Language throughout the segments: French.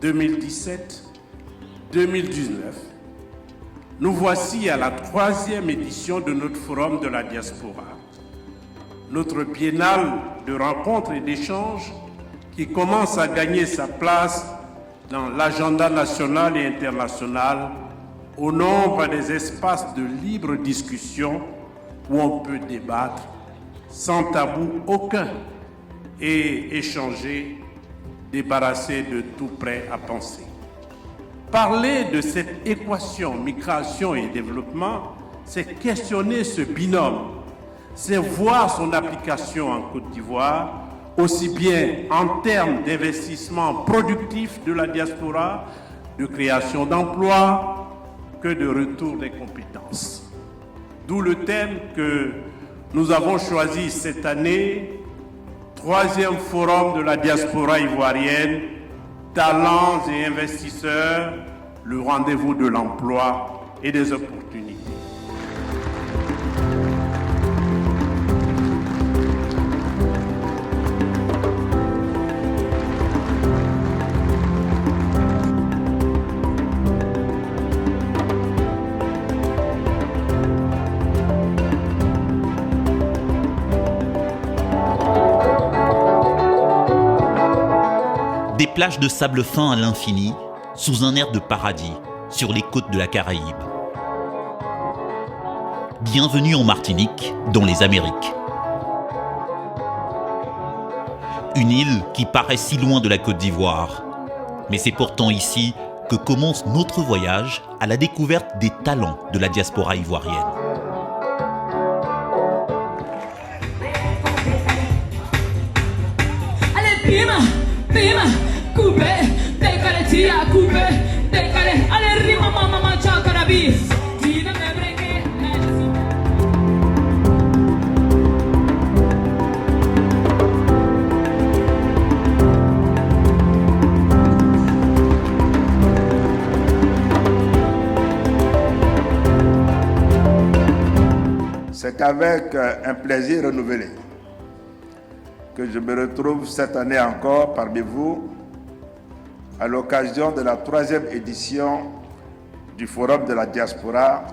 2017-2019, nous voici à la 3e édition de notre Forum de la diaspora, notre biennale de rencontres et d'échanges qui commence à gagner sa place dans l'agenda national et international au nombre des espaces de libre discussion où on peut débattre sans tabou aucun et échanger, débarrassé de tout prêt à penser. Parler de cette équation migration et développement, c'est questionner ce binôme, c'est voir son application en Côte d'Ivoire, aussi bien en termes d'investissement productif de la diaspora, de création d'emplois, que de retour des compétences. D'où le thème que nous avons choisi cette année, 3e forum de la diaspora ivoirienne, talents et investisseurs, le rendez-vous de l'emploi et des opportunités. Des plages de sable fin à l'infini, sous un air de paradis, sur les côtes de la Caraïbe. Bienvenue en Martinique, dans les Amériques. Une île qui paraît si loin de la Côte d'Ivoire. Mais c'est pourtant ici que commence notre voyage à la découverte des talents de la diaspora ivoirienne. Allez, Pima, Pima, coupé, décalé, tia, coupé, décalé, allez, rima, maman, chakarabi. C'est avec un plaisir renouvelé que je me retrouve cette année encore parmi vous à l'occasion de la 3e édition du Forum de la diaspora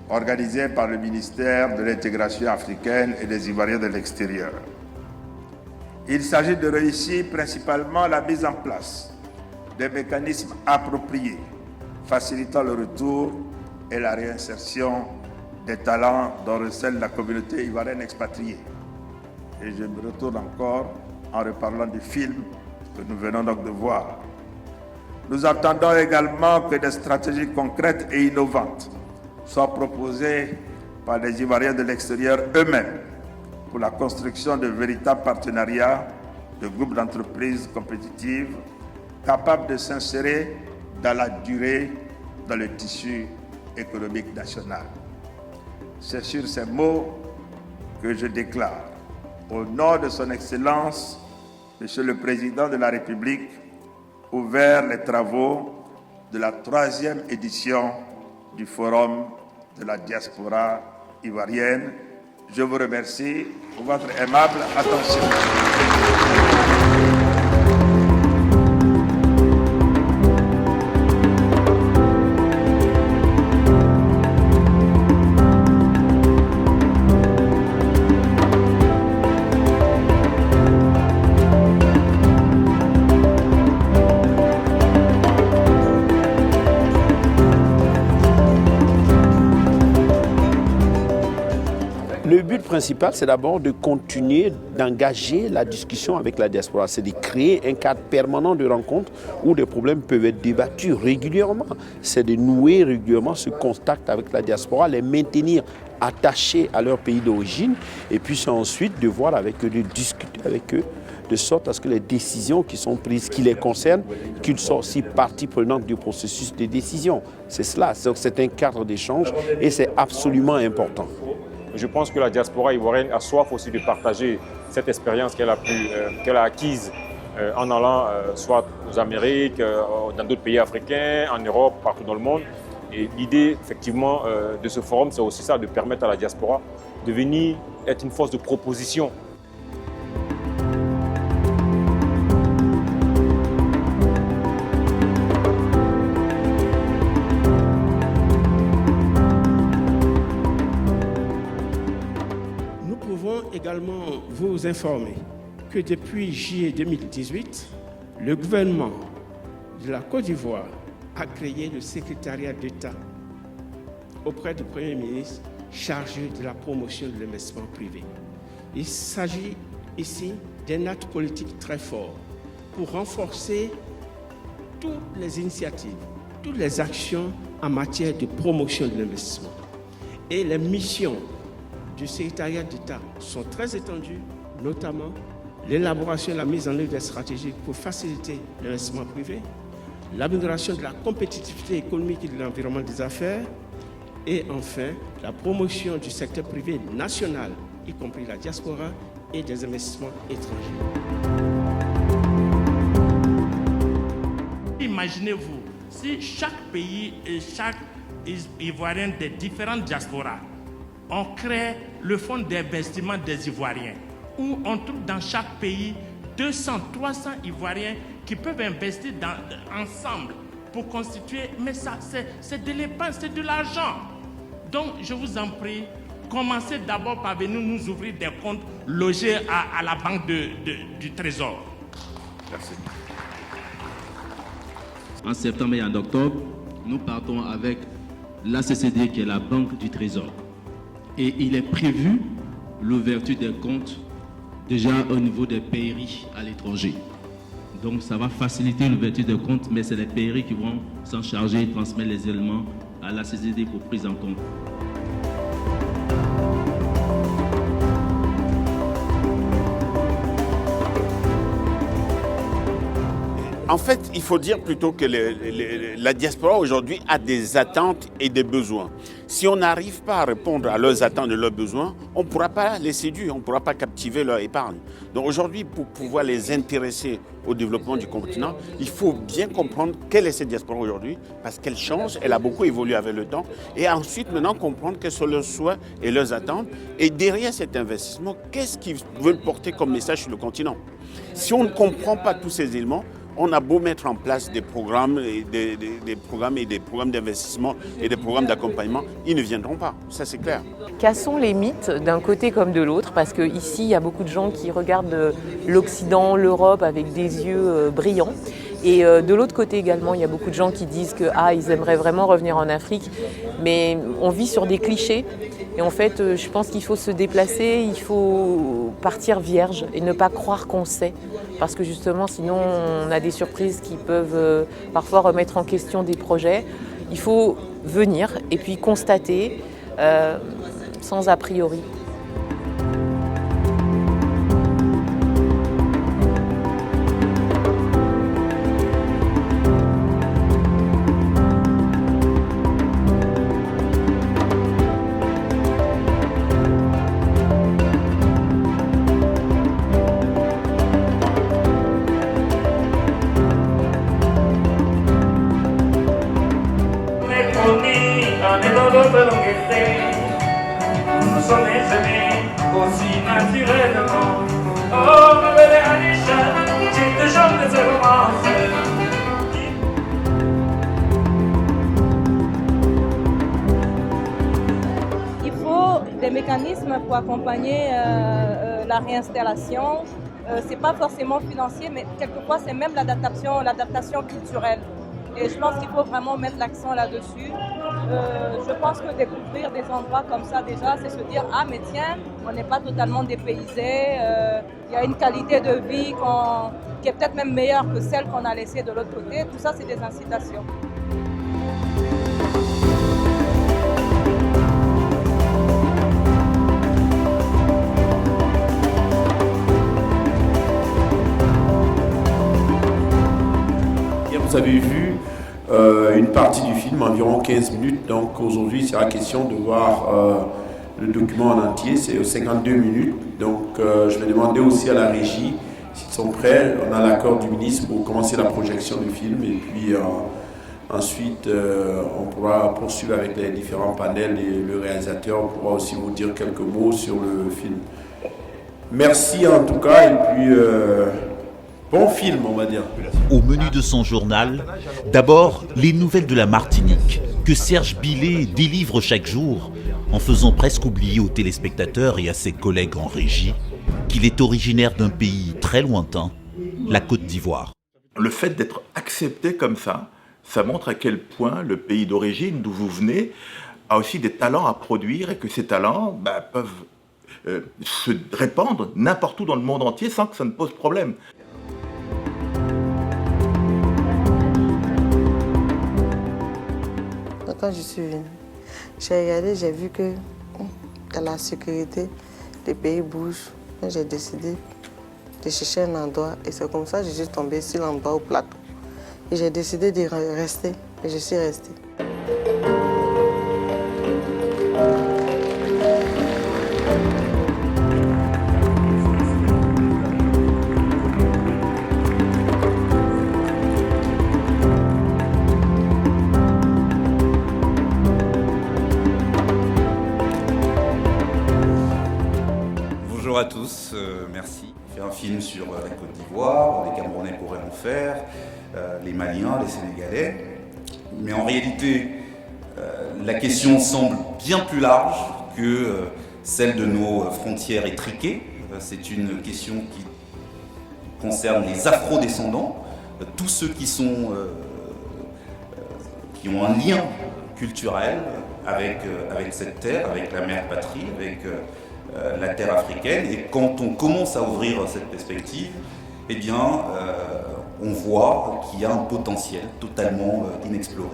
organisé par le ministère de l'Intégration africaine et des Ivoiriens de l'extérieur. Il s'agit de réussir principalement la mise en place des mécanismes appropriés facilitant le retour et la réinsertion des talents dont recèle la communauté ivoirienne expatriée. Et je me retourne encore en reparlant du film que nous venons donc de voir. Nous attendons également que des stratégies concrètes et innovantes soient proposées par les Ivoiriens de l'extérieur eux-mêmes pour la construction de véritables partenariats de groupes d'entreprises compétitives capables de s'insérer dans la durée dans le tissu économique national. C'est sur ces mots que je déclare, au nom de son Excellence, Monsieur le Président de la République, ouvert les travaux de la 3e édition du Forum de la diaspora ivoirienne. Je vous remercie pour votre aimable attention. Le but principal, c'est d'abord de continuer d'engager la discussion avec la diaspora. C'est de créer un cadre permanent de rencontres où des problèmes peuvent être débattus régulièrement. C'est de nouer régulièrement ce contact avec la diaspora, les maintenir attachés à leur pays d'origine et puis ensuite de voir avec eux, de discuter avec eux, de sorte à ce que les décisions qui sont prises, qui les concernent, qu'ils soient aussi partie prenante du processus de décision. C'est cela, c'est un cadre d'échange et c'est absolument important. Je pense que la diaspora ivoirienne a soif aussi de partager cette expérience qu'elle a acquise en allant soit aux Amériques, dans d'autres pays africains, en Europe, partout dans le monde. Et l'idée, effectivement, de ce forum, c'est aussi ça, de permettre à la diaspora de venir être une force de proposition. vous informer que depuis juillet 2018, le gouvernement de la Côte d'Ivoire a créé le secrétariat d'État auprès du Premier ministre chargé de la promotion de l'investissement privé. Il s'agit ici d'un acte politique très fort pour renforcer toutes les initiatives, toutes les actions en matière de promotion de l'investissement. Et les missions du secrétariat d'État sont très étendues, notamment l'élaboration et la mise en œuvre des stratégies pour faciliter l'investissement privé, l'amélioration de la compétitivité économique et de l'environnement des affaires, et enfin la promotion du secteur privé national, y compris la diaspora et des investissements étrangers. Imaginez-vous, si chaque pays et chaque Ivoirien des différentes diasporas, on crée le fonds d'investissement des Ivoiriens, où on trouve dans chaque pays 200, 300 Ivoiriens qui peuvent investir ensemble pour constituer, mais ça c'est de l'épargne, c'est de l'argent. Donc je vous en prie, commencez d'abord par venir nous ouvrir des comptes logés à la banque du Trésor. Merci. En septembre et en octobre, nous partons avec l'ACCD qui est la banque du Trésor. Et il est prévu l'ouverture des comptes déjà au niveau des pairies à l'étranger. Donc ça va faciliter l'ouverture des comptes, mais c'est les pairies qui vont s'en charger et transmettre les éléments à l'ACCD pour prise en compte. En fait, il faut dire plutôt que la diaspora aujourd'hui a des attentes et des besoins. Si on n'arrive pas à répondre à leurs attentes et leurs besoins, on ne pourra pas les séduire, on ne pourra pas captiver leur épargne. Donc aujourd'hui, pour pouvoir les intéresser au développement du continent, il faut bien comprendre quelle est cette diaspora aujourd'hui, parce qu'elle change, elle a beaucoup évolué avec le temps, et ensuite maintenant comprendre quels sont leurs souhaits et leurs attentes. Et derrière cet investissement, qu'est-ce qu'ils veulent porter comme message sur le continent? Si on ne comprend pas tous ces éléments, on a beau mettre en place des programmes et des programmes d'investissement et des programmes d'accompagnement, ils ne viendront pas, ça c'est clair. Cassons les mythes d'un côté comme de l'autre, parce qu'ici il y a beaucoup de gens qui regardent l'Occident, l'Europe avec des yeux brillants. Et de l'autre côté également, il y a beaucoup de gens qui disent qu'ils aimeraient vraiment revenir en Afrique, mais on vit sur des clichés. Et en fait, je pense qu'il faut se déplacer, il faut partir vierge et ne pas croire qu'on sait. Parce que justement, sinon, on a des surprises qui peuvent parfois remettre en question des projets. Il faut venir et puis constater sans a priori. Il faut des mécanismes pour accompagner la réinstallation. C'est pas forcément financier, mais quelquefois c'est même l'adaptation culturelle. Et je pense qu'il faut vraiment mettre l'accent là-dessus. Je pense que découvrir des endroits comme ça déjà, c'est se dire « Ah mais tiens, on n'est pas totalement dépaysé, il y a une qualité de vie qui est peut-être même meilleure que celle qu'on a laissée de l'autre côté ». Tout ça, c'est des incitations. Vous avez vu une partie du film, environ 15 minutes, donc aujourd'hui c'est la question de voir le document en entier, c'est 52 minutes, donc je vais demander aussi à la régie s'ils sont prêts, on a l'accord du ministre pour commencer la projection du film et puis ensuite on pourra poursuivre avec les différents panels et le réalisateur pourra aussi vous dire quelques mots sur le film. Merci en tout cas et puis bon film, on va dire. Au menu de son journal, d'abord les nouvelles de la Martinique que Serge Billet délivre chaque jour en faisant presque oublier aux téléspectateurs et à ses collègues en régie qu'il est originaire d'un pays très lointain, la Côte d'Ivoire. Le fait d'être accepté comme ça montre à quel point le pays d'origine, d'où vous venez, a aussi des talents à produire et que ces talents peuvent se répandre n'importe où dans le monde entier sans que ça ne pose problème. Quand je suis venue, j'ai regardé, j'ai vu que dans la sécurité, les pays bougent. J'ai décidé de chercher un endroit et c'est comme ça que je suis tombée sur l'endroit au plateau. Et j'ai décidé de rester et je suis restée. Bonjour à tous, merci. On fait un film sur la Côte d'Ivoire, les Camerounais pourraient en faire, les Maliens, les Sénégalais. Mais en réalité, la question semble bien plus large que celle de nos frontières étriquées. C'est une question qui concerne les afro-descendants, tous ceux qui ont un lien culturel avec cette terre, avec la mère patrie, avec la terre africaine. Et quand on commence à ouvrir cette perspective, eh bien, on voit qu'il y a un potentiel totalement inexploré.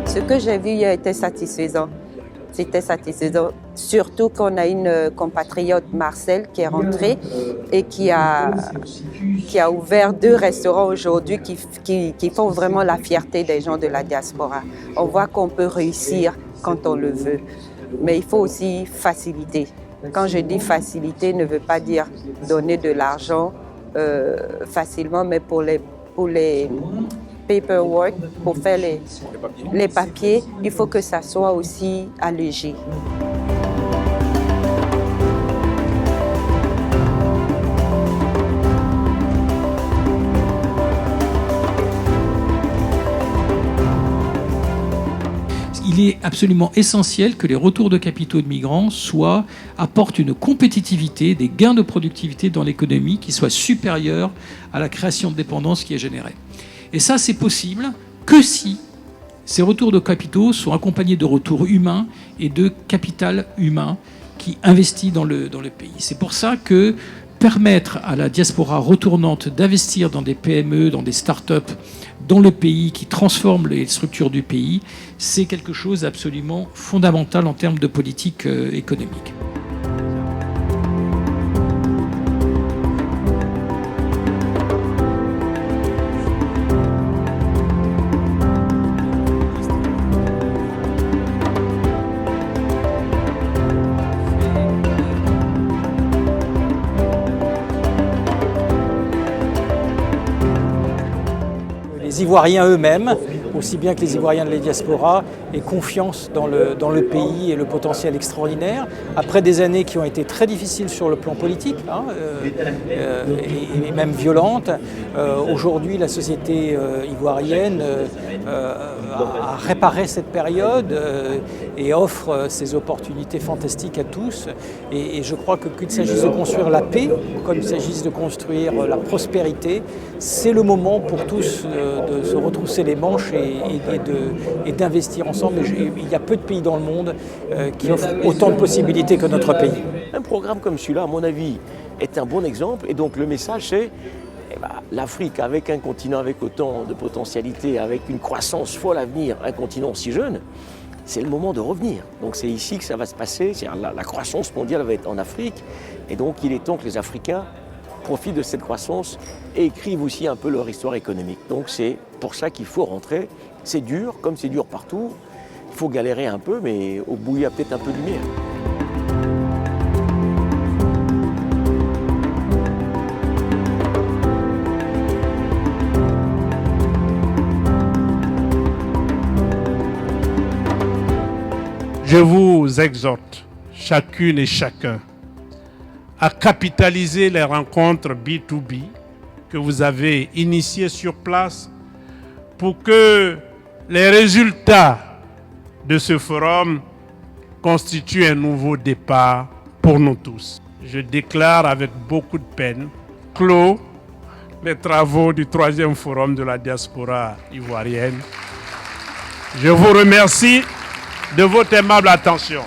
Ce que j'ai vu a été satisfaisant. C'était satisfaisant, surtout qu'on a une compatriote, Marcel, qui est rentrée et qui a ouvert 2 restaurants aujourd'hui qui font vraiment la fierté des gens de la diaspora. On voit qu'on peut réussir quand on le veut, mais il faut aussi faciliter. Quand je dis faciliter, ne veut pas dire donner de l'argent facilement, mais pour les paperwork, pour faire les papiers, il faut que ça soit aussi allégé. Il est absolument essentiel que les retours de capitaux de migrants apportent une compétitivité, des gains de productivité dans l'économie qui soient supérieurs à la création de dépendance qui est générée. Et ça, c'est possible que si ces retours de capitaux sont accompagnés de retours humains et de capital humain qui investit dans le pays. C'est pour ça que permettre à la diaspora retournante d'investir dans des PME, dans des start-up, dans le pays, qui transforment les structures du pays, c'est quelque chose d'absolument fondamental en termes de politique économique. Les Ivoiriens eux-mêmes, aussi bien que les Ivoiriens de la diaspora, aient confiance dans le pays et le potentiel extraordinaire. Après des années qui ont été très difficiles sur le plan politique, et même violentes, aujourd'hui la société ivoirienne a réparé cette période et offre ces opportunités fantastiques à tous. Et je crois qu'il s'agisse de construire la paix, comme il s'agisse de construire la prospérité, c'est le moment pour tous de se retrousser les manches et d'investir ensemble. Il y a peu de pays dans le monde qui offrent autant de possibilités que notre pays. Un programme comme celui-là, à mon avis, est un bon exemple. Et donc le message, c'est l'Afrique, avec un continent avec autant de potentialités, avec une croissance folle à venir, un continent si jeune, c'est le moment de revenir. Donc c'est ici que ça va se passer. La croissance mondiale va être en Afrique. Et donc il est temps que les Africains profitent de cette croissance et écrivent aussi un peu leur histoire économique. Donc c'est pour ça qu'il faut rentrer. C'est dur, comme c'est dur partout. Il faut galérer un peu, mais au bout, il y a peut-être un peu de lumière. Je vous exhorte, chacune et chacun à capitaliser les rencontres B2B que vous avez initiées sur place pour que les résultats de ce forum constituent un nouveau départ pour nous tous. Je déclare avec beaucoup de peine clos les travaux du 3e forum de la diaspora ivoirienne. Je vous remercie de votre aimable attention.